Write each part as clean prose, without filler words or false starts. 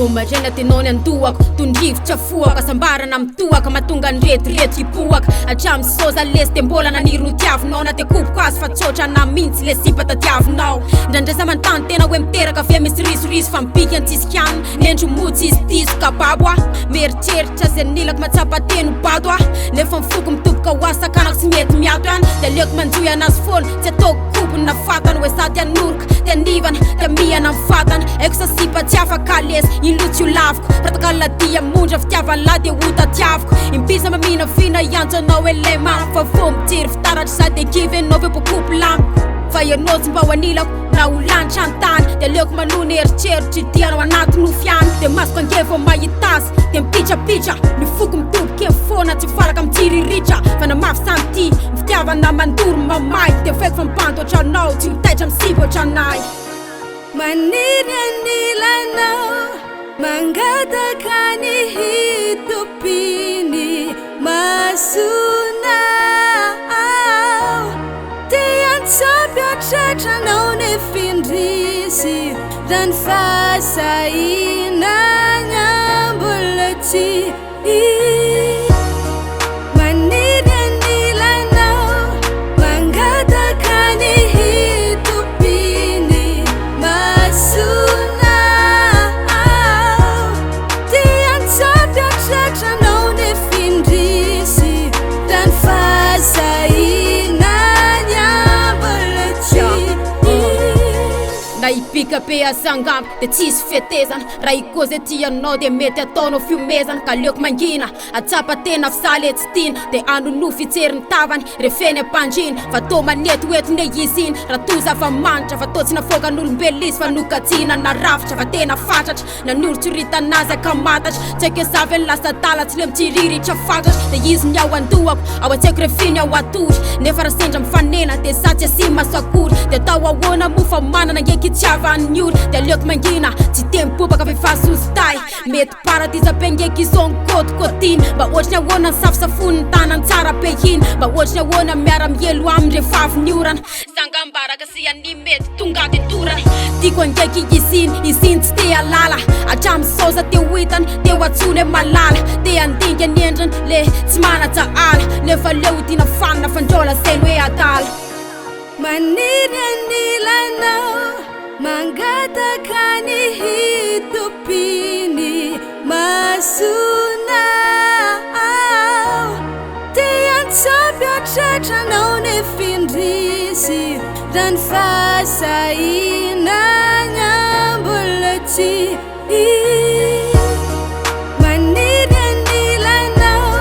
Vomarena tenony andohako tondrivotra foako asambarana mitohaka mahatonga ny retirety hipohaka hatramin'ny soza lesy de mbola naniry no tiavinao na te kopoko azy fa tsotra na mintsy le sipa tadiavinao ndraindraisa manontany tena hoe miteraka ave misy risoriso fa mipiky antsisikany nendro motsy izy tiso kababo a meritreritra zay nilako matsapateno bado a nefa mifoko mitoboka ho azy sakanako sy mety miato ihany de aleoko manjoy anazy foana tsy ataoko kopony na fatana hoe sady anoroka de anivana de miana amin'ny fatana aiko sa sipa tsy afaka lesy inlotsy io laviko ratakaladia mondra fitiavany la de ota tiaviko impisa mamina fina iantso anao hoe lay manako fa vo mijery fitaratra sady ekivy anao ve pokopo lamiko fa ianao tsy mba ho anilako na ho lanitra antany de aleoko manony eritreritry dianao anaty nofiany de masoko ange vo mahitazy de mipitrapitra mifoko mitoboka foana tsy falaka mitsiriritra fa namafy samy ty fitiavana mandoro mamay de faiko fa mipantoatra anao tsy mitaitra misipotra anay maniry anilanao mangataka ny hitopiny masona Sabiatratra-nao ny findrisy rany fahasahinany ambola tsy maniry anilanao mangataka ny hitopiny masona tiany sabiatratra-nao ny findrisy rany fahasahinany na ipika be asangambo de tsisy fetezana raha ikozy tianao de mety ataonao fiomezana ka aleoko mangina atsapa tena fisaly tsy tiana de anono fitseriny tavany refeny ampandrina fa tô manety hoetine izy iny raha to zava-manitra fa tô tsy nafoaka n'olombelo izy fa nokatsina na rafitra fa tena fatratra nanoritsy ritanazy akamatatra tsy haiko zavy ny lasa tala tsy le mitsiriritra fakatra de izy ny ao andohako ao an-tsaiko refiny ao atory nefa raha sendra mifanena de satsy asi masakory de tao ahoana mofa manana ngeky tsy avany ora de aleoko mangina tsy tembobaka fe fasositay mety paradisa be ngeky izon kotikotiny mba ohatriny ahoana ny safosafony ny tanany tsara be iny mba ohatriny ahoana miara mielo aminy rehefa avy ny orana sangambaraka sy any mety tonga de torana tiako angeky izy iny tsy te alala hatramy soza te hoitany te ho atsony malala te andinga ny endriny le tsy manatsaala nefa leo tina fanina fandraola zay hoe adala maniry anilanao mangataka ny hitopiny masona tiany sabiatratra-nao ny findrisy rany fahasahinany ambola tsy maniry anilanao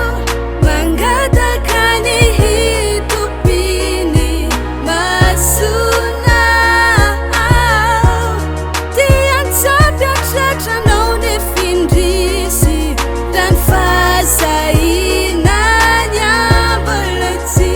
mangataka ny hitopiny masona tiany sabiatratra-nao ny findrisy rany fahasahinany ambola tsy